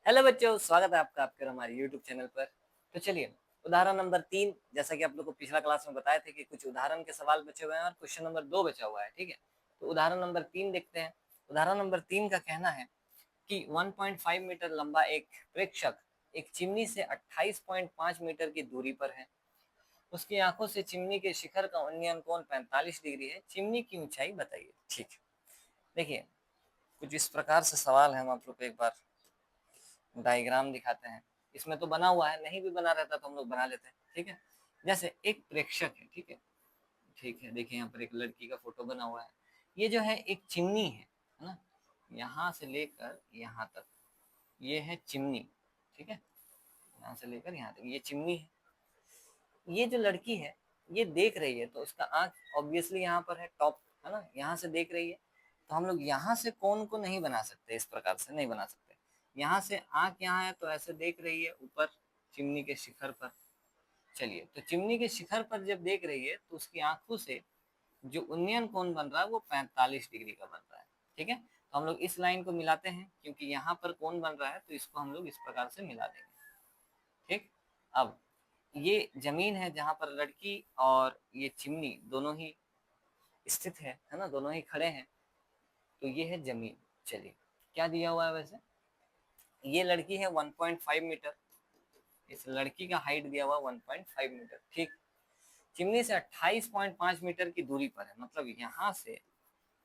Hello बच्चों, स्वागत है आपका आपके और हमारे यूट्यूब चैनल पर। तो चलिए, उदाहरण नंबर 3, जैसा कि आप लोग को पिछला क्लास में बताए थे कि कुछ उदाहरण के सवाल बचे हुए हैं और क्वेश्चन नंबर 2 बचा हुआ है। ठीक है, तो उदाहरण नंबर 3 देखते हैं। उदाहरण नंबर 3 का कहना है कि 1.5 मीटर लंबा एक प्रेक्षक एक चिमनी से 28.5 मीटर की दूरी पर है। उसकी आंखों से चिमनी के शिखर का उन्नयन कोण 45 डिग्री है। चिमनी की ऊंचाई बताइए। ठीक है, देखिए कुछ इस प्रकार से सवाल है। हम आप लोग को एक बार डायग्राम दिखाते हैं। इसमें तो बना हुआ है, नहीं भी बना रहता तो हम लोग बना लेते हैं। ठीक है, जैसे एक प्रेक्षक है। ठीक है, ठीक है, देखिए यहाँ पर एक लड़की का फोटो बना हुआ है। ये जो है एक चिमनी है ना, यहाँ से लेकर यहाँ तक ये है चिमनी। ठीक है, यहाँ से लेकर यहाँ तक ये चिमनी है। ये जो लड़की है ये देख रही है, तो इसका आंख ऑब्वियसली यहाँ पर है, टॉप है ना, यहाँ से देख रही है। तो हम लोग यहाँ से कोण को नहीं बना सकते, इस प्रकार से नहीं बना सकते। यहाँ से आंख यहाँ है तो ऐसे देख रही है ऊपर चिमनी के शिखर पर। चलिए, तो चिमनी के शिखर पर जब देख रही है तो उसकी आंखों से जो उन्नयन कोण बन रहा है वो 45 डिग्री का बन रहा है। ठीक है, तो हम लोग इस लाइन को मिलाते हैं, क्योंकि यहाँ पर कोण बन रहा है तो इसको हम लोग इस प्रकार से मिला देंगे। ठीक, अब ये जमीन है जहां पर लड़की और ये चिमनी दोनों ही स्थित है ना, दोनों ही खड़े हैं। तो ये है जमीन। चलिए, क्या दिया हुआ है वैसे? ये लड़की है 1.5 मीटर। इस लड़की का हाइट दिया हुआ 1.5 मीटर। ठीक, चिमनी से 28.5 मीटर की दूरी पर है, मतलब यहाँ से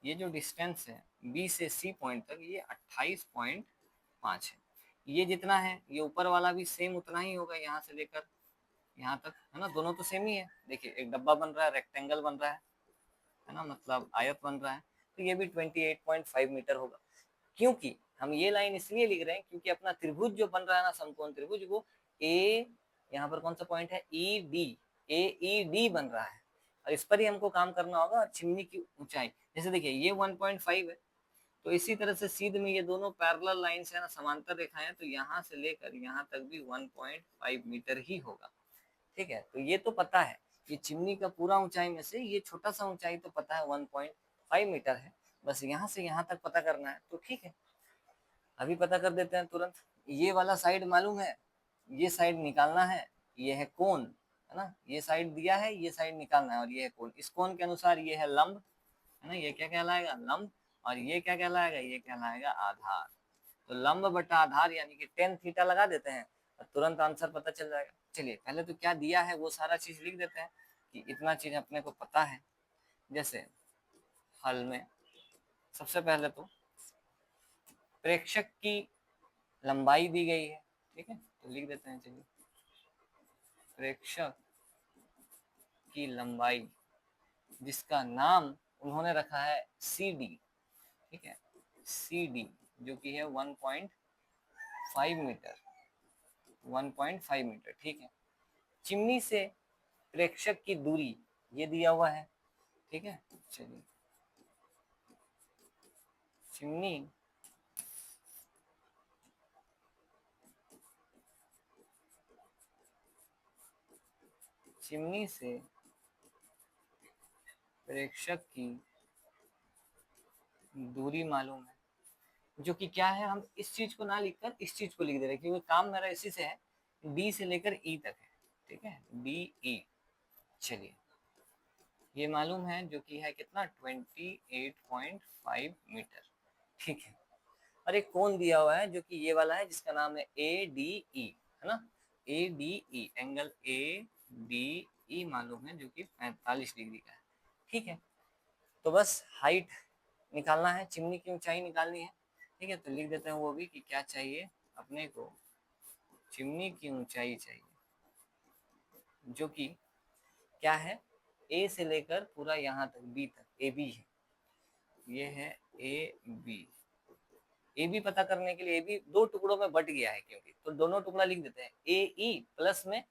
ये जो डिस्टेंस है बी से सी पॉइंट तक ये 28.5 है। ये जितना है ये ऊपर वाला भी सेम उतना ही होगा, यहाँ से लेकर यहाँ तक है ना, दोनों तो सेम ही है। देखिए एक डब्बा बन रहा है, रेक्टेंगल बन रहा है ना, मतलब आयत बन रहा है। तो ये भी 28.5 मीटर होगा। क्योंकि हम ये लाइन इसलिए लिख रहे हैं क्योंकि अपना त्रिभुज जो बन रहा है ना, समकोण त्रिभुज, वो ए, यहाँ पर कौन सा पॉइंट है, ई डी, ए ई डी बन रहा है और इस पर ही हमको काम करना होगा। और चिमनी की ऊंचाई जैसे देखिए ये 1.5 है, तो इसी तरह से सीध में ये दोनों पैरेलल लाइंस है ना, समांतर रेखाएं, तो यहाँ से लेकर यहाँ तक भी 1.5 मीटर ही होगा। ठीक है, तो ये तो पता है, ये चिमनी का पूरा ऊंचाई में से ये छोटा सा ऊंचाई तो पता है 1.5 मीटर है। बस यहाँ से यहाँ तक पता करना है, तो ठीक है अभी पता कर देते हैं तुरंत। ये वाला साइड मालूम है, ये साइड निकालना है, ये है कोण है ना, ये साइड दिया है, ये साइड निकालना है और ये है कोण। इस कोण के अनुसार ये है लंब है ना, ये क्या कहलाएगा, लंब। और ये क्या कहलाएगा, ये कहलाएगा आधार। तो लंब बटा आधार यानी कि टेन थीटा लगा देते हैं और तुरंत आंसर पता चल जाएगा। चलिए पहले तो क्या दिया है वो सारा चीज लिख देते हैं कि इतना चीज अपने को पता है। जैसे हल में सबसे पहले तो प्रेक्षक की लंबाई दी गई है। ठीक है, तो लिख देते हैं। चलिए, प्रेक्षक की लंबाई जिसका नाम उन्होंने रखा है सी डी। ठीक है, सी डी जो कि है 1.5 मीटर, 1.5 मीटर। ठीक है, चिमनी से प्रेक्षक की दूरी ये दिया हुआ है। ठीक है, चलिए चिमनी चिमनी से प्रेक्षक की दूरी मालूम है, जो कि क्या है, हम इस चीज को ना लिखकर इस चीज को लिख दे रहे हैं, क्योंकि काम मेरा इसी से है। डी से लेकर ई तक है। ठीक है, डी ई। चलिए, ये मालूम है जो कि है कितना, 28.5 मीटर। ठीक है, और एक कोण दिया हुआ है जो कि ये वाला है, जिसका नाम है ए डी ई है ना, A D E, angle A D E मालूम है, जो कि 45 डिग्री का है। ठीक है, तो बस हाइट निकालना है, चिमनी की ऊंचाई निकालनी है। ठीक है, तो लिख देते हैं वो भी कि क्या चाहिए अपने को, चिमनी की ऊंचाई चाहिए, जो कि क्या है, ए से लेकर पूरा यहाँ तक बी तक, ए बी है, ये है ए बी। ए बी पता करने के लिए, ए बी दो टुकड़ों में बट गया है क्योंकि, तो दोनों टुकड़ा लिख देते हैं, ए ई प्लस में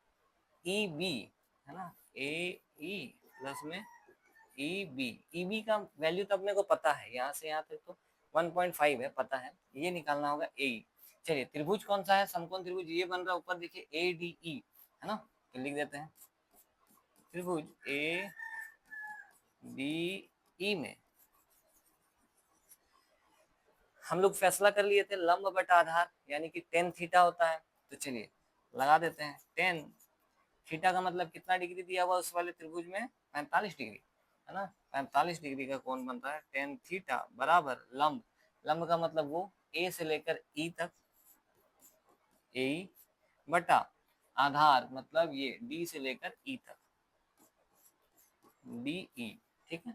ई बी है ना, ए ई प्लस में ई बी। ई बी का वैल्यू तो अपने को पता है, यहाँ से यहाँ तक तो 1.5 है, पता है, ये निकालना होगा ए ई। चलिए, त्रिभुज कौन सा है, समकोण त्रिभुज ये बन रहा है ऊपर देखिए, ए डी ई है ना, तो लिख देते हैं त्रिभुज ए डी ई में हम लोग फैसला कर लिए थे लंब बटा आधार यानी कि टेन थीटा होता है। तो चलिए लगा देते हैं, टेन थीटा का मतलब कितना डिग्री दिया हुआ उस वाले त्रिभुज में, 45 डिग्री, है ना। 45 डिग्री का कोण बनता है टेन थीटा बराबर लंब, लंब का मतलब वो ए से लेकर ई तक, ए बटा आधार मतलब ये डी से लेकर ई तक, डी ई, ठीक है।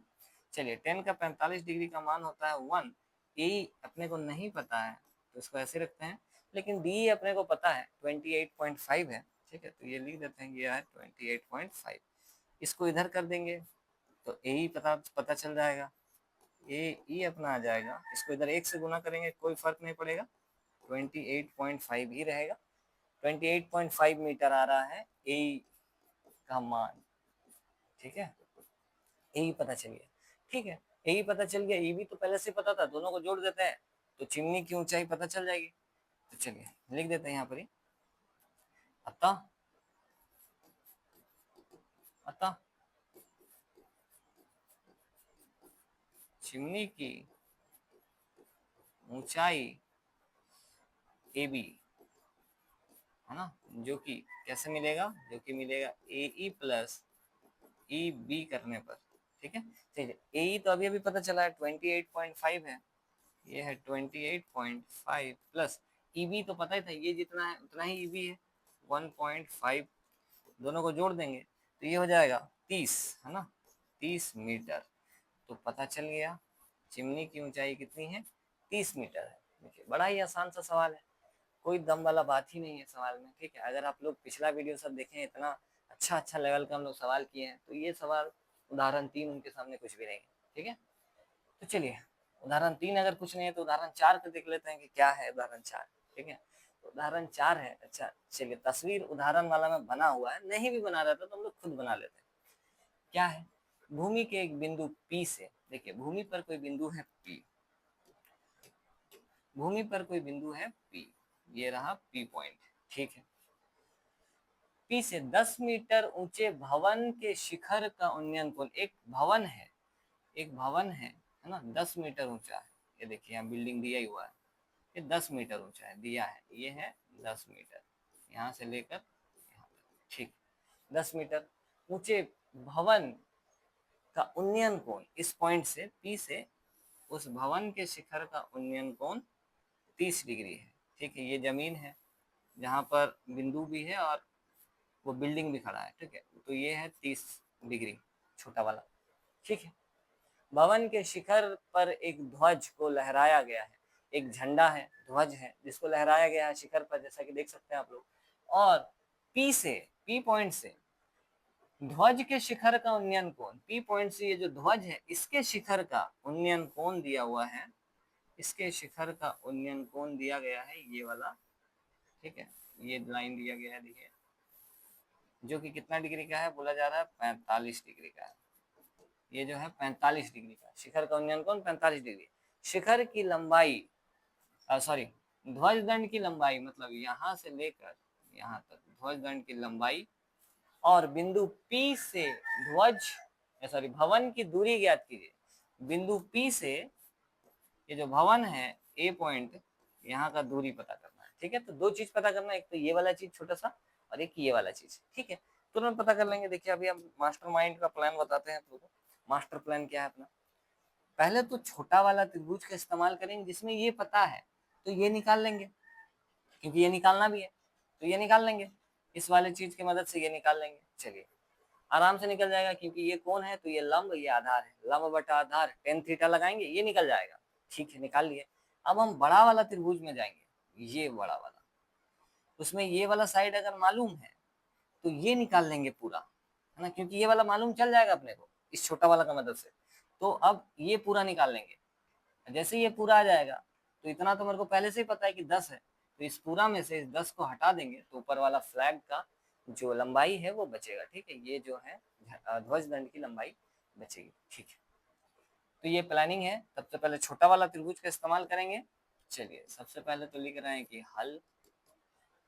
चलिए टेन का 45 डिग्री का मान होता है 1, ए अपने को नहीं पता है तो इसको ऐसे रखते हैं, लेकिन डी अपने को पता है 28.5 है, ठीक है। तो ये लिख देते हैं, ये है 28.5, इसको इधर कर देंगे तो ए ही पता चल जाएगा, ए ई अपना आ जाएगा, इसको इधर एक से गुना करेंगे कोई फर्क नहीं पड़ेगा, 28.5 ही रहेगा। 28.5 मीटर आ रहा है ए का मान, ठीक है। यही पता चल गया, ठीक है। यही पता चल गया, ये भी तो पहले से पता था, दोनों को जोड़ देते हैं तो चिमनी की ऊंचाई पता चल जाएगी। तो चलिए लिख देते हैं यहाँ पर ही, अतः अतः चिमनी की ऊंचाई ए बी, है ना, जो कि कैसे मिलेगा, जो कि मिलेगा ए ई प्लस ई बी करने पर, ठीक है। चलिए ए ई तो अभी अभी पता चला है 28.5 है, ये है 28.5 प्लस ई बी तो पता ही था, ये जितना है उतना ही ई बी है 1.5, दोनों को जोड़ देंगे तो ये हो जाएगा 30, है ना, 30 मीटर। तो पता चल गया चिमनी की ऊंचाई कितनी है, 30 मीटर है। देखिए बड़ा ही आसान सा सवाल है, कोई दम वाला बात ही नहीं है सवाल में, ठीक है। अगर आप लोग पिछला वीडियो सब देखें, इतना अच्छा अच्छा लेवल का हम लोग सवाल किए हैं, तो ये सवाल उदाहरण 3 उनके सामने कुछ भी नहीं है, ठीक है। तो चलिए उदाहरण 3 अगर कुछ नहीं है तो उदाहरण 4 को देख लेते हैं कि क्या है उदाहरण 4, ठीक है। तो उदाहरण 4 है, अच्छा चलिए तस्वीर उदाहरण वाला में बना हुआ है, नहीं भी बना रहता तो हम लोग खुद बना लेते हैं। क्या है, भूमि के एक बिंदु P से, देखिए भूमि पर कोई बिंदु है P, भूमि पर कोई बिंदु है P, ये रहा P पॉइंट, ठीक है। P से 10 मीटर ऊंचे भवन के शिखर का उन्नयन कोण, एक भवन है, एक भवन है ना, 10 मीटर ऊंचा है, ये देखिए यहाँ बिल्डिंग दिया ही हुआ है, ये 10 मीटर ऊंचा है, दिया है, ये है 10 मीटर, यहाँ से लेकर यहाँ तक, ठीक। 10 मीटर ऊंचे भवन का उन्नयन कोण, इस पॉइंट से P से उस भवन के शिखर का उन्नयन कोण 30 डिग्री है, ठीक है। ये जमीन है जहाँ पर बिंदु भी है और वो बिल्डिंग भी खड़ा है, ठीक है। तो ये है 30 डिग्री छोटा वाला, ठीक है। भवन के शिखर पर एक ध्वज को लहराया गया है, एक झंडा है, ध्वज है जिसको लहराया गया है शिखर पर, जैसा कि देख सकते हैं आप लोग। और पी से, पी पॉइंट से ध्वज के शिखर का उन्नयन कोण, पी पॉइंट से ये जो ध्वज है इसके शिखर का उन्नयन कोण दिया हुआ है, इसके शिखर का उन्नयन कोण दिया गया है ये वाला, ठीक है। ये लाइन दिया गया है, देखिए, जो कि कितना डिग्री का है, बोला जा रहा है 45 डिग्री का है। ये जो है 45 डिग्री का, शिखर का उन्नयन कोण 45 डिग्री। शिखर की लंबाई, सॉरी, ध्वज दंड की लंबाई, मतलब यहाँ से लेकर यहाँ तक ध्वज दंड की लंबाई और बिंदु P से ध्वज, सॉरी, भवन की दूरी ज्ञात कीजिए। बिंदु P से ये जो भवन है ए पॉइंट, यहाँ का दूरी पता करना है, ठीक है। तो दो चीज पता करना है, एक तो ये वाला चीज छोटा सा और एक ये वाला चीज, ठीक है। तुरंत पता कर लेंगे। देखिए अभी हम मास्टर माइंड का प्लान बताते हैं आपको। मास्टर प्लान क्या है अपना, पहले तो छोटा वाला त्रिभुज का इस्तेमाल करेंगे जिसमें ये पता है, तो ये निकाल लेंगे, क्योंकि ये निकालना भी है तो ये निकाल लेंगे, इस वाले चीज की मदद से ये निकाल लेंगे। चलिए आराम से निकल जाएगा, क्योंकि ये कौन है, तो ये लंब, ये आधार है, लंब बटा आधार टेन थीटा लगाएंगे, ये निकल जाएगा, ठीक है, निकाल लिए। अब हम बड़ा वाला त्रिभुज में जाएंगे, ये बड़ा वाला, उसमें ये वाला साइड अगर मालूम है तो ये निकाल लेंगे पूरा, है ना, क्योंकि ये वाला मालूम चल जाएगा अपने को इस छोटा वाला का मदद से। तो अब ये पूरा निकाल लेंगे, जैसे ये पूरा आ जाएगा तो इतना तो मेरे को पहले से ही पता है कि 10 है, तो इस पूरा में से इस 10 को हटा देंगे तो ऊपर वाला फ्लैग का जो लंबाई है वो बचेगा, ठीक है। ये जो है ध्वज दंड की लंबाई बचेगी, ठीक है। तो ये प्लानिंग है। सबसे पहले छोटा वाला त्रिभुज का इस्तेमाल करेंगे। चलिए सबसे पहले तो लिख रहे हैं कि हल,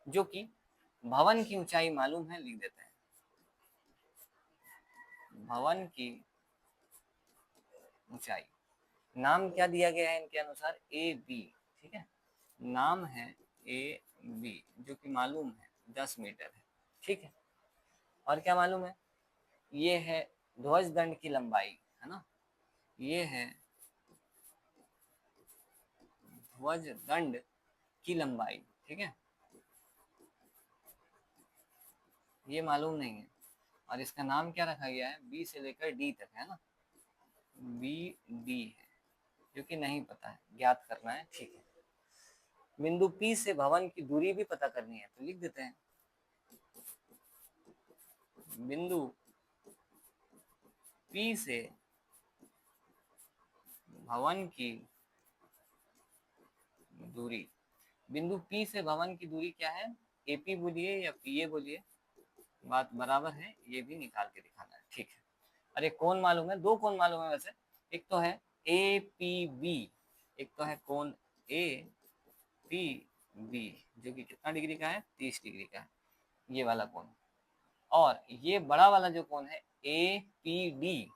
जो कि भवन की ऊंचाई मालूम है, लिख देते हैं भवन की ऊंचाई, नाम क्या दिया गया है इनके अनुसार, ए बी, ठीक है, नाम है ए बी, जो कि मालूम है 10 मीटर है। ठीक है, और क्या मालूम है, ये है ध्वज दंड की लंबाई, है ना, ये है ध्वज दंड की लंबाई। ठीक है, ये मालूम नहीं है, और इसका नाम क्या रखा गया है, बी से लेकर डी तक, है ना, बी डी है, जो कि नहीं पता है, ज्ञात करना है। ठीक है, बिंदु P से भवन की दूरी भी पता करनी है, तो लिख देते हैं बिंदु P से भवन की दूरी, बिंदु P से भवन की दूरी क्या है, AP बोलिए या PA बोलिए, बात बराबर है, ये भी निकाल के दिखाना है। ठीक है, अरे कौन मालूम है, दो कौन मालूम है वैसे, एक तो है APB, एक तो है कौन APB, जो कि कितना डिग्री का है, 30 डिग्री का है, ये वाला कौन, और ये बड़ा वाला जो कौन है APD,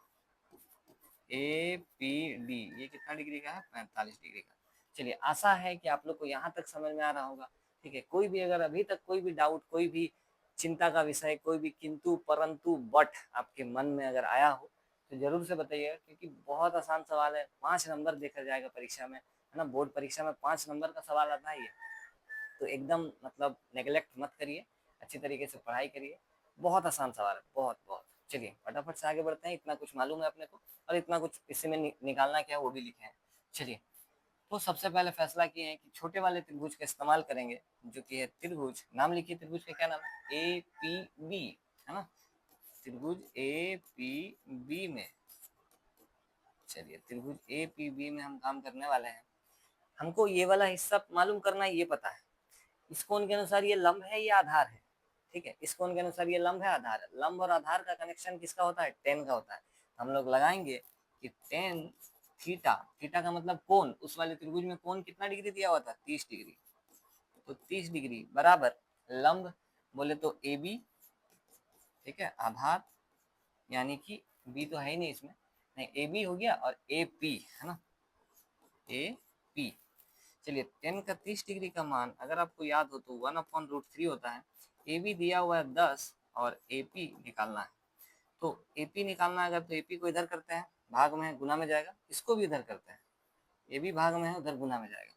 APD ये कितना डिग्री का है, 45 डिग्री का। चलिए, आशा है कि आप लोग को यहाँ तक समझ में आ रहा होगा। ठीक है, कोई भी अगर अभी तक कोई भी डाउट, कोई भी चिंता का विषय, कोई भी किंतु परंतु बट आपके मन में अगर आया हो तो जरूर से बताइएगा, क्योंकि बहुत आसान सवाल है, 5 नंबर देखा जाएगा परीक्षा में, है ना, बोर्ड परीक्षा में 5 नंबर का सवाल आता है ये, तो एकदम मतलब नेग्लेक्ट मत करिए, अच्छी तरीके से पढ़ाई करिए, बहुत आसान सवाल है, बहुत बहुत। चलिए फटाफट से आगे बढ़ते हैं, इतना कुछ मालूम है अपने को, और इतना कुछ इससे में निकालना क्या है वो भी लिखे हैं। चलिए, तो सबसे पहले फैसला किए हैं कि छोटे वाले त्रिभुज का इस्तेमाल करेंगे, जो कि है त्रिभुज, नाम लिखिए त्रिभुज का क्या नाम है, APB, है ना, त्रिभुज APB में, चलिए त्रिभुज APB में हम काम करने वाले हैं। हमको ये वाला हिस्सा मालूम करना है, ये पता है, इस कोण के अनुसार ये लंब है, ये आधार है। ठीक है, इस कोण के अनुसार ये लंब है, आधार है, लंब और आधार का कनेक्शन किसका होता है, टेन का होता है। हम लोग लगाएंगे कि टेन थीटा, थीटा का मतलब कोण, उस वाले त्रिभुज में कोण कितना डिग्री दिया हुआ था, 30 डिग्री, तो 30 डिग्री बराबर लंब बोले तो AB, ठीक है, आधार यानी कि B तो है ही नहीं इसमें, नहीं AB हो गया, और AP, है ना, AP। चलिए, टेन का 30 डिग्री का मान अगर आपको याद हो तो 1/√3 होता है, ए बी दिया हुआ है 10 और AP निकालना है, तो AP निकालना है अगर, तो AP को इधर करते हैं, भाग में है गुना में जाएगा, इसको भी इधर करते हैं, ये भी भाग में है उधर गुना में जाएगा,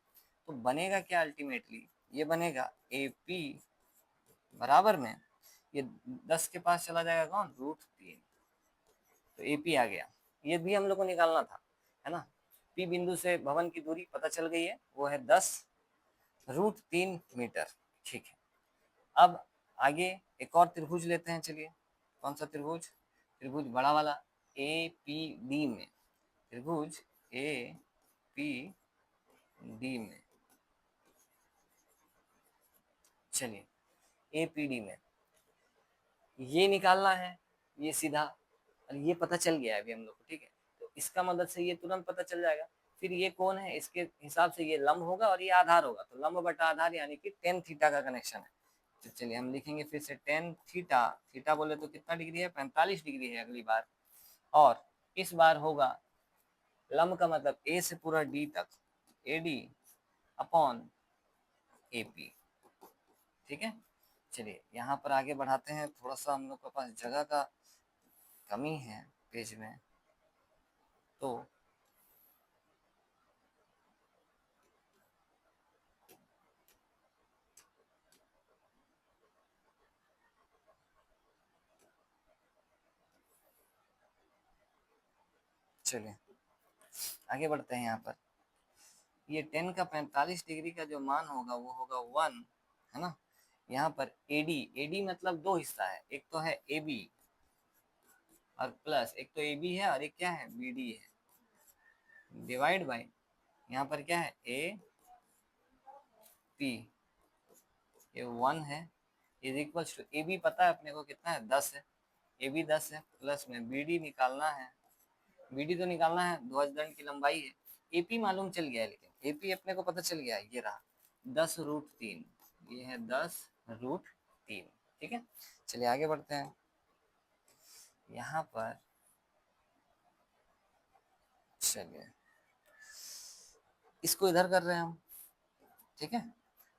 तो बनेगा क्या अल्टीमेटली, ये बनेगा AP बराबर में, ये 10 के पास चला जाएगा कौन, √3, तो AP आ गया, ये भी हम लोग को निकालना था, है ना। P बिंदु से भवन की दूरी पता चल गई है, वो है 10√3 मीटर। ठीक है, अब आगे एक और त्रिभुज लेते हैं, चलिए कौन सा त्रिभुज, त्रिभुज बड़ा वाला APD में, त्रिभुज APD में, चलिए APD में ये निकालना है, ये सीधा, और ये पता चल गया है अभी हम लोग को। ठीक है, तो इसका मदद से ये तुरंत पता चल जाएगा, फिर ये कौन है, इसके हिसाब से ये लंब होगा और ये आधार होगा, तो लंब बटा आधार यानी कि टेन थीटा का कनेक्शन है। तो चलिए हम लिखेंगे फिर से टेन थीटा, थीटा बोले तो कितना डिग्री है, 45 डिग्री है अगली बार, और इस बार होगा लंब का मतलब A से पूरा D तक, AD अपॉन AP। ठीक है, चलिए यहाँ पर आगे बढ़ाते हैं, थोड़ा सा हम लोग के पास जगह का कमी है पेज में, तो चलिए आगे बढ़ते हैं। यहाँ पर ये 10 का 45 डिग्री का जो मान होगा वो होगा 1, है ना। यहाँ पर AD, AD मतलब दो हिस्सा है, एक तो है AB और प्लस, एक तो AB है और एक क्या है, BD है, डिवाइड बाय यहाँ पर क्या है AP, ये 1 है, इज इक्वल्स टू AB पता है अपने को कितना है, 10 है, AB 10 है, प्लस में BD निकालना है, BD तो निकालना है, ध्वज दंड की लंबाई है, AP मालूम चल गया है, लेकिन AP अपने को पता चल गया है, ये रहा 10√3, ये है 10√3। ठीक है, चलिए आगे बढ़ते हैं। यहाँ पर चलिए इसको इधर कर रहे हैं हम, ठीक है।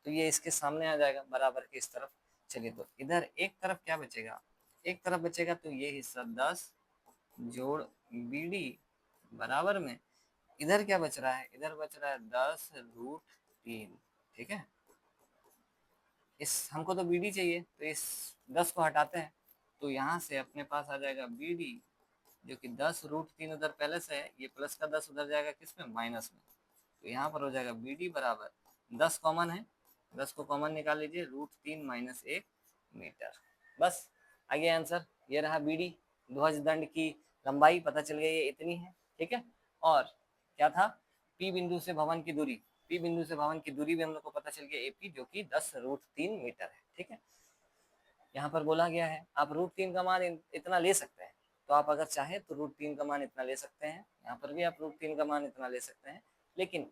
तो ये इसके सामने आ जाएगा बराबर के इस तरफ। चलिए तो इधर एक तरफ क्या बचेगा, एक तरफ बचेगा तो ये हिस्सा 10 जोड़ BD बराबर में इधर क्या बच रहा है, इधर बच रहा है 10√3। ठीक है, इस हमको तो BD चाहिए तो इस 10 को हटाते हैं तो यहाँ से अपने पास आ जाएगा BD जो कि 10√3 उधर पहले से है, ये प्लस का 10 उधर जाएगा किसमें, माइनस में। तो यहाँ पर हो जाएगा BD बराबर 10 कॉमन है, 10 को कॉमन निकाल लीजिए, √3 - 1 मीटर। बस आ गया आंसर, ये रहा BD। ध्वजदंड की लंबाई पता चल गई है इतनी है। ठीक है, और क्या था, P बिंदु से भवन की दूरी, P बिंदु से भवन की दूरी भी हम लोग को पता चल गया AP जो कि 10√3 मीटर है। ठीक है, यहाँ पर बोला गया है आप √3 का मान इतना ले सकते हैं, तो आप अगर चाहें तो √3 का मान इतना ले सकते हैं, यहाँ पर भी आप √3 का मान इतना ले सकते हैं। लेकिन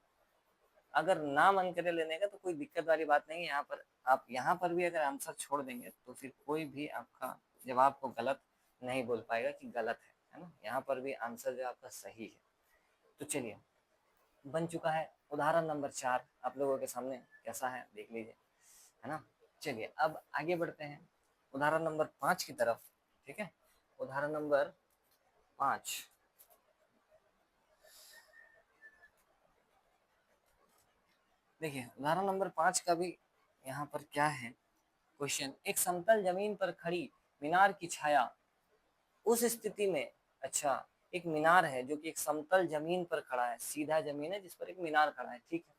अगर ना मन करे लेने का तो कोई दिक्कत वाली बात नहीं है। यहाँ पर आप यहाँ पर भी अगर आंसर छोड़ देंगे तो फिर कोई भी आपका जवाब को गलत नहीं बोल पाएगा कि गलत है ना। यहाँ पर भी आंसर जो आपका सही है। तो चलिए बन चुका है उदाहरण नंबर 4 आप लोगों के सामने, कैसा है देख लीजिए, है ना। चलिए अब आगे बढ़ते हैं उदाहरण नंबर 5 की तरफ। ठीक है, उदाहरण नंबर 5। देखिए उदाहरण नंबर 5 का भी यहाँ पर क्या है क्वेश्चन, एक समतल जमीन पर खड़ी मीनार की छाया उस स्थिति में, अच्छा एक मीनार है जो कि एक समतल जमीन पर खड़ा है, सीधा जमीन है जिस पर एक मीनार खड़ा है। ठीक है,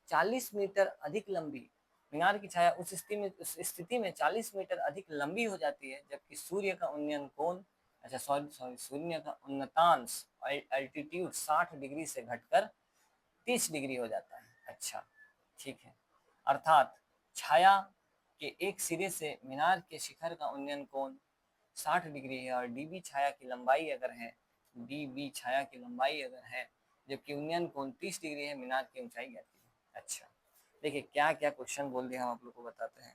40 मीटर अधिक लंबी मीनार की छाया उस स्थिति में 40 मीटर अधिक लंबी हो जाती है जबकि सूर्य का उन्नयन कोण, अच्छा सॉरी सूर्य का उन्नतांश अल्टीट्यूड 60 डिग्री से घटकर 30 डिग्री हो जाता है। अच्छा ठीक है, अर्थात छाया के एक सिरे से मीनार के शिखर का उन्नयन कोण 60 डिग्री है और डीबी छाया की लंबाई अगर है, डीबी छाया की लंबाई अगर है जबकि उन्नयन कोण 30 डिग्री है, मीनार की ऊंचाई ज्ञात है। अच्छा देखिए क्या क्या क्वेश्चन बोल दिया हम आप लोग को बताते हैं।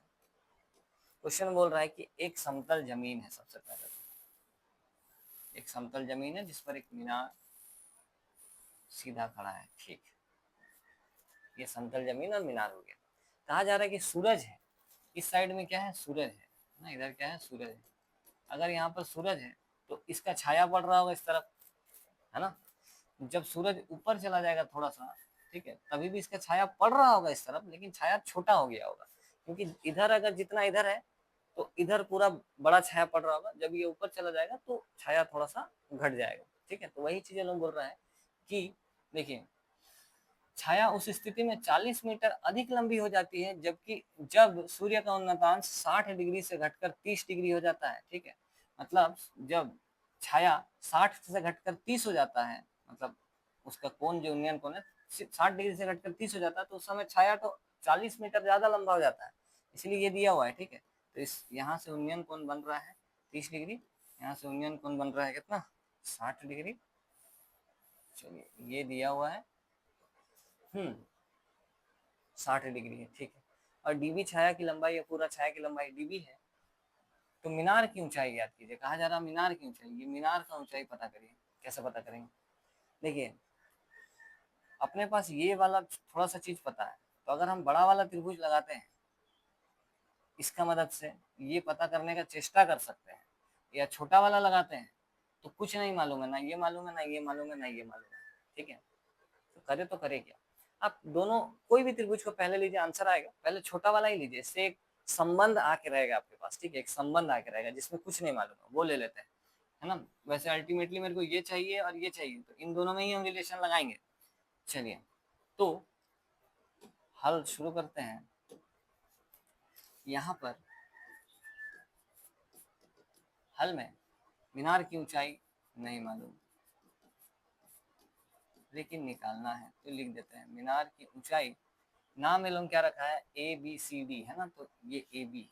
क्वेश्चन बोल रहा है कि एक समतल जमीन है, सबसे पहले तो एक समतल जमीन है जिस पर एक मीनार सीधा खड़ा है। ठीक, ये समतल जमीन और मीनार हो गया। कहा जा रहा है कि सूरज है, इस साइड में क्या है, सूरज है ना, इधर क्या है, सूरज है। अगर यहाँ पर सूरज है तो इसका छाया पड़ रहा होगा इस तरफ, है ना। जब सूरज ऊपर चला जाएगा थोड़ा सा, ठीक है, तभी भी इसका छाया पड़ रहा होगा इस तरफ, लेकिन छाया छोटा हो गया होगा क्योंकि इधर अगर जितना इधर है तो इधर पूरा बड़ा छाया पड़ रहा होगा, जब ये ऊपर चला जाएगा तो छाया थोड़ा सा घट जाएगा। ठीक है, तो वही चीजें लोग बोल रहे हैं कि देखिए छाया उस स्थिति में 40 मीटर अधिक लंबी हो जाती है जबकि जब सूर्य का उन्नतांश 60 डिग्री से घटकर 30 डिग्री हो जाता है। ठीक है, मतलब जब छाया 60 से घटकर 30 हो जाता है, मतलब उसका कोण जो उन्नयन कोण है 60 डिग्री से घटकर 30 हो जाता है, तो उस समय छाया तो 40 मीटर ज्यादा लंबा हो जाता है, इसलिए ये दिया हुआ है। ठीक है, तो इस यहाँ से उन्नयन कोण बन रहा है 30 डिग्री, यहाँ से उन्नयन कोण बन रहा है कितना, 60 डिग्री। चलिए ये दिया हुआ है 60 डिग्री है। ठीक है, और डीबी छाया की लंबाई है, पूरा छाया की लंबाई डीबी है। तो मीनार की ऊंचाई याद कीजिए, कहा जा रहा मीनार की ऊंचाई, ये मीनार का ऊंचाई पता करिए, कैसे पता करेंगे। देखिए अपने पास ये वाला थोड़ा सा चीज पता है, तो अगर हम बड़ा वाला त्रिभुज लगाते हैं इसका मदद से ये पता करने का चेष्टा कर सकते हैं, या छोटा वाला लगाते हैं तो कुछ नहीं मालूम है, ना ये मालूम है, ना ये मालूम है, ना ये मालूम है। ठीक है, तो करे क्या, आप दोनों कोई भी त्रिभुज को पहले लीजिए, आंसर आएगा, पहले छोटा वाला ही लीजिए, इससे एक संबंध आके रहेगा आपके पास। ठीक है, एक संबंध आके रहेगा जिसमें कुछ नहीं मालूम है वो ले लेते हैं, है ना। वैसे अल्टीमेटली मेरे को ये चाहिए और ये चाहिए, तो इन दोनों में ही हम रिलेशन लगाएंगे। चलिए तो हल शुरू करते हैं। यहाँ पर हल में मीनार की ऊंचाई नहीं मालूम लेकिन निकालना है, तो लिख देते हैं मीनार की ऊंचाई, नाम एलों क्या रखा है, ABCD है ना, तो ये AB,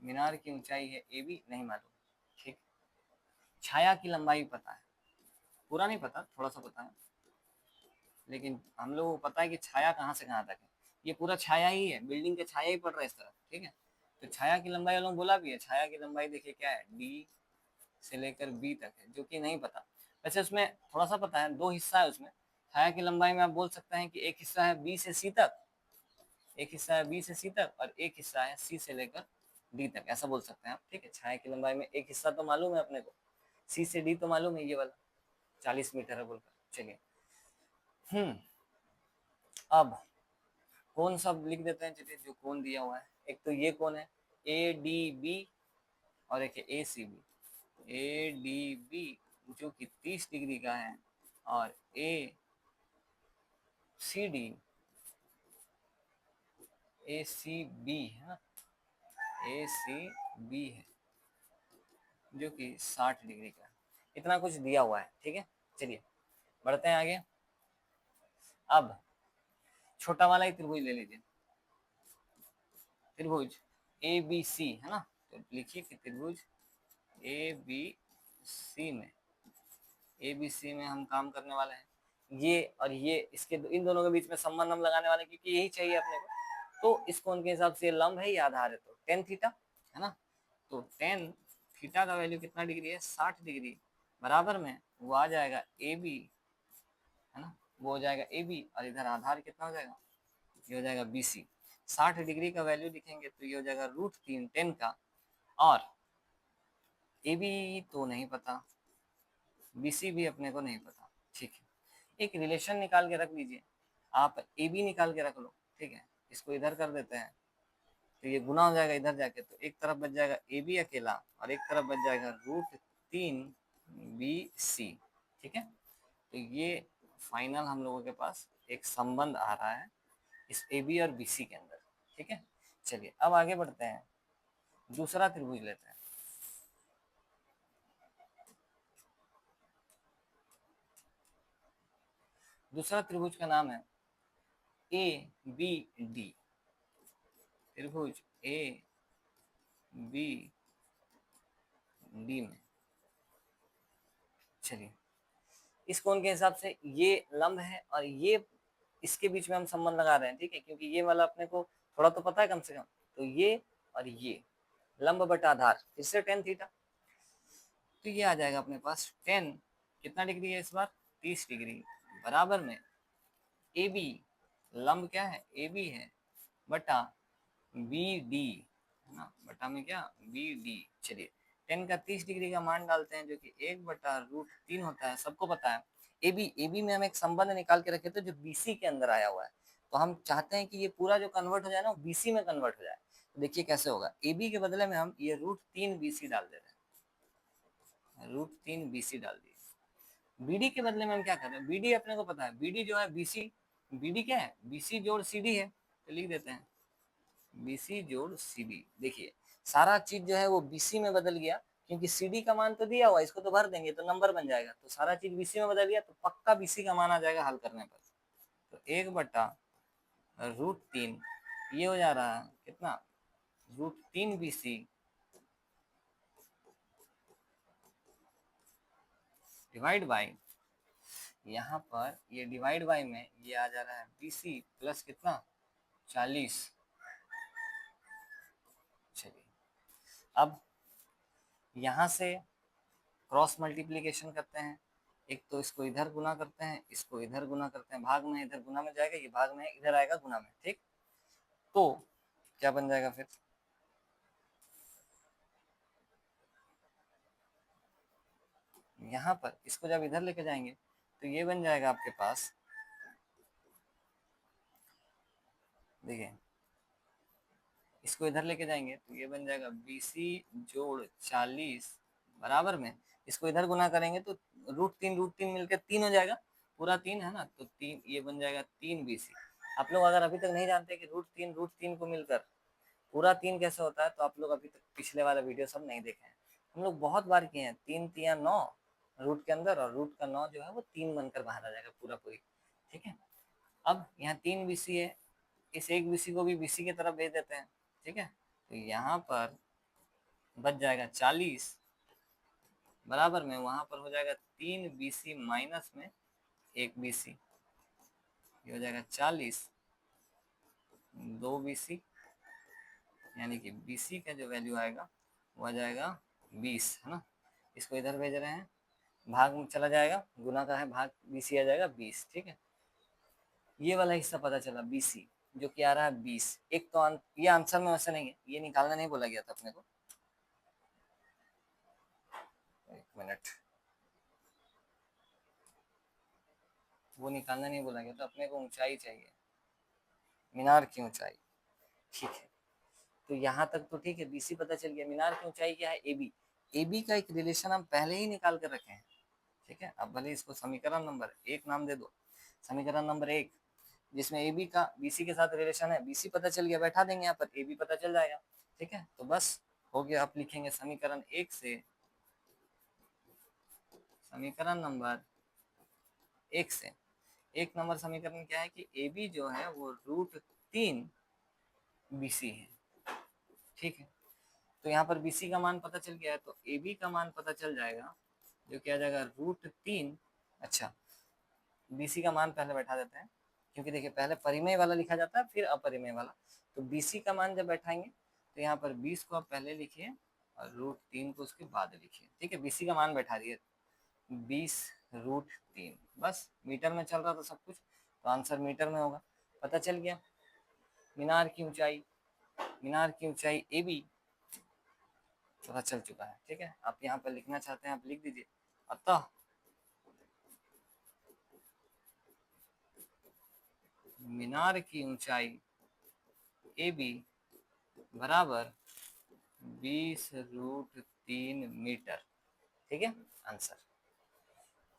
मीनार की ऊंचाई है AB, नहीं मालूम। ठीक, छाया की लंबाई पता है, पूरा नहीं पता, थोड़ा सा पता है, लेकिन हम लोगों को पता है कि छाया कहाँ से कहाँ तक है, ये पूरा छाया ही है, बिल्डिंग के छाया ही पड़ रहा है इस तरफ। ठीक है, तो छाया की लंबाई लोग बोला भी है, छाया की लंबाई देखिए क्या है, D से लेकर B तक है, जो कि नहीं पता। वैसे उसमें थोड़ा सा पता है, दो हिस्सा है उसमें, छाया की लंबाई में आप बोल सकते हैं कि एक हिस्सा है B से C तक एक हिस्सा है बी से सी तक और एक हिस्सा है सी से लेकर डी तक, ऐसा बोल सकते हैं आप, ठीक है। छाया की लंबाई में एक हिस्सा तो मालूम है अपने को, सी से डी तो मालूम है ये वाला 40 मीटर है बोलकर। चलिए अब कौन सा लिख देते हैं, चलिए जो कोण दिया हुआ है, एक तो ये कोण है ए डी बी और एक है A C B. A D B जो कि 30 डिग्री का है और ए C D A C B है ना, ए सी बी है जो कि 60 डिग्री का है। इतना कुछ दिया हुआ है, ठीक है। चलिए बढ़ते हैं आगे। अब छोटा वाला ही त्रिभुज ले लीजिए, त्रिभुज ए बी सी है ना, तो लिखिए कि त्रिभुज ए बी सी में, ए बी सी में हम काम करने वाले हैं ये और ये, इसके इन दोनों के बीच में संबंध हम लगाने वाले हैं क्योंकि यही चाहिए अपने को। तो इस कोण के हिसाब से लंब है या आधार है, तो टेन थीटा है ना, तो टेन थीटा का वैल्यू कितना डिग्री है, 60 डिग्री, बराबर में वो आ जाएगा ए बी है ना, वो हो जाएगा ए बी और इधर आधार कितना हो जाएगा, ये हो जाएगा बी सी। 60 डिग्री का वैल्यू लिखेंगे तो ये हो जाएगा √3 10 का, और ए बी तो नहीं पता, बी सी भी अपने को नहीं पता, ठीक है। एक रिलेशन निकाल के रख लीजिए, आप ए बी निकाल के रख लो, ठीक है। इसको इधर कर देते हैं तो ये गुना हो जाएगा इधर जाके, तो एक तरफ बच जाएगा ए बी अकेला और एक तरफ बच जाएगा √3 बी सी, ठीक है। तो ये फाइनल हम लोगों के पास एक संबंध आ रहा है इस ए बी और बी सी के अंदर, ठीक है। चलिए अब आगे बढ़ते हैं, दूसरा त्रिभुज लेते हैं। दूसरा त्रिभुज का नाम है ए बी डी, त्रिभुज ए बी डी में। चलिए इस कोण के हिसाब से ये लंब है और ये इसके बीच में हम संबंध लगा रहे हैं, ठीक है, क्योंकि ये वाला अपने को थोड़ा तो पता है कम से कम, तो ये और ये लंब बटा आधार फिर से टेन थीटा, तो ये आ जाएगा अपने पास 10 कितना डिग्री है इस बार, 30 डिग्री, बराबर में ए बी, लंब क्या है ए बी है, बटा बी डी है ना, बटा में क्या बी डी। चलिए 10 का 30 डिग्री का मान डालते हैं जो कि 1/√3 होता है, सबको पता है। ए बी में हम एक संबंध निकाल के रखे थे जो बीसी के अंदर आया हुआ है, तो हम चाहते हैं कि ये पूरा जो कन्वर्ट हो जाए ना वो बीसी में कन्वर्ट हो जाए, तो देखिए कैसे होगा, ए बी के बदले में हम ये √3 बीसी डाल दे रहे हैं, √3 बीसी डाल दिए। बीडी के बदले में हम क्या कर रहे हैं, बीडी अपने को पता है, बीडी जो है बीसी, बीडी क्या है बीसी जोड़ सीडी है, तो लिख देते हैं बीसी जोड़ सीडी। देखिए सारा चीज जो है वो बीसी में बदल गया क्योंकि सीडी का मान तो दिया हुआ, इसको तो भर देंगे तो नंबर बन जाएगा, तो सारा चीज बीसी में बदल गया तो पक्का बीसी का मान आ जाएगा हल करने पर। तो 1/√3 ये हो जा रहा है कितना, √3 बीसी डिवाइड बाई, यहाँ पर ये डिवाइड बाई में ये आ जा रहा है बीसी प्लस कितना 40। चलिए अब यहाँ से क्रॉस मल्टीप्लीकेशन करते हैं, एक तो इसको इधर गुना करते हैं, इसको इधर गुना करते हैं, भाग में इधर गुना में जाएगा, ये भाग में इधर आएगा गुना में, ठीक। तो क्या बन जाएगा फिर, यहाँ पर इसको जब इधर लेके जाएंगे तो ये बन जाएगा आपके पास, देखिए इसको इधर लेके जाएंगे तो ये बन जाएगा बीसी जोड़ 40, बराबर में इसको इधर गुना करेंगे तो √3 मिलकर 3 हो जाएगा, पूरा 3 है ना, तो 3 ये बन जाएगा 3 बीसी। आप लोग अगर अभी तक नहीं जानते कि √3 को मिलकर पूरा 3 कैसे होता है, तो आप लोग अभी तक पिछले वाला वीडियो सब नहीं देखे हैं, हम लोग बहुत बार किए हैं, 3 तिया 9 रूट के अंदर और रूट का 9 जो है वो 3 बनकर बाहर आ जाएगा पूरा पूरी, ठीक है। अब यहाँ 3 बीसी है, इस एक बीसी को भी बीसी की तरफ भेज देते हैं, ठीक है, तो यहाँ पर बच जाएगा 40, बराबर में वहां पर हो जाएगा 3 बीसी माइनस में 1 बीसी, ये हो जाएगा 40, 2 बीसी, यानी कि बीसी का जो वैल्यू आएगा वो आ जाएगा 20 है ना, इसको इधर भेज रहे हैं, भाग में चला जाएगा, गुना का है भाग, बीसी आ जाएगा 20, ठीक है। ये वाला हिस्सा पता चला बीसी, जो कि आ रहा है 20। एक तो ये आंसर में वैसे नहीं है, ये निकालना नहीं बोला गया था अपने को। एक मिनट, वो निकालना नहीं बोला गया था अपने को, ऊंचाई चाहिए, मीनार की ऊंचाई। ठीक है, तो यहाँ तक तो ठीक है, बीसी पता चल गया। मीनार की ऊंचाई क्या है? एबी। एबी का एक रिलेशन हम पहले ही निकाल कर रखे हैं, ठीक है। अब भले इसको समीकरण नंबर 1 नाम दे दो, समीकरण नंबर 1, जिसमें ए बी का बी सी के साथ रिलेशन है। बी सी पता चल गया, बैठा देंगे यहाँ पर, ए बी पता चल जाएगा, ठीक है। तो बस हो गया। आप लिखेंगे समीकरण 1 से, समीकरण नंबर 1 से, 1 नंबर समीकरण क्या है कि ए बी जो है वो √3 बी सी है, ठीक है। तो यहाँ पर बी सी का मान पता चल गया है, तो ए बी का मान पता चल जाएगा, जो क्या जाएगा √3। अच्छा, बी सी का मान पहले बैठा देते हैं, क्योंकि देखिए पहले परिमेय वाला लिखा जाता है फिर अपरिमेय वाला। तो BC का मान जब बैठाएंगे तो यहाँ पर 20 को आप पहले लिखिए और √3 को उसके बाद लिखिए, ठीक है। BC का मान बैठा दिए 20√3, बस मीटर में चल रहा था सब कुछ, तो आंसर मीटर में होगा। पता चल गया। मीनार की ऊंचाई, मीनार की ऊंचाई AB पता चल चुका है, ठीक है। आप यहाँ पर लिखना चाहते हैं आप लिख दीजिए। अतः मीनार की ऊंचाई AB बराबर 20√3 मीटर, ठीक है आंसर।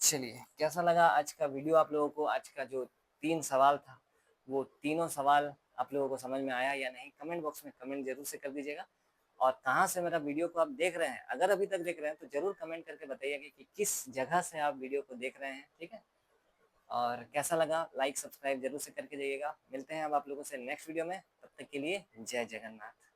चलिए, कैसा लगा आज का वीडियो आप लोगों को? आज का जो 3 सवाल था, वो तीनों सवाल आप लोगों को समझ में आया या नहीं? कमेंट बॉक्स में कमेंट जरूर से कर दीजिएगा। और कहाँ से मेरा वीडियो को आप देख रहे हैं, अगर अभी तक देख रहे हैं तो जरूर कमेंट करके बताइएगा कि किस जगह से आप वीडियो को देख रहे हैं, ठीक है। और कैसा लगा, लाइक सब्सक्राइब जरूर से करके जाइएगा। मिलते हैं अब आप लोगों से नेक्स्ट वीडियो में, तब तक के लिए जय जगन्नाथ।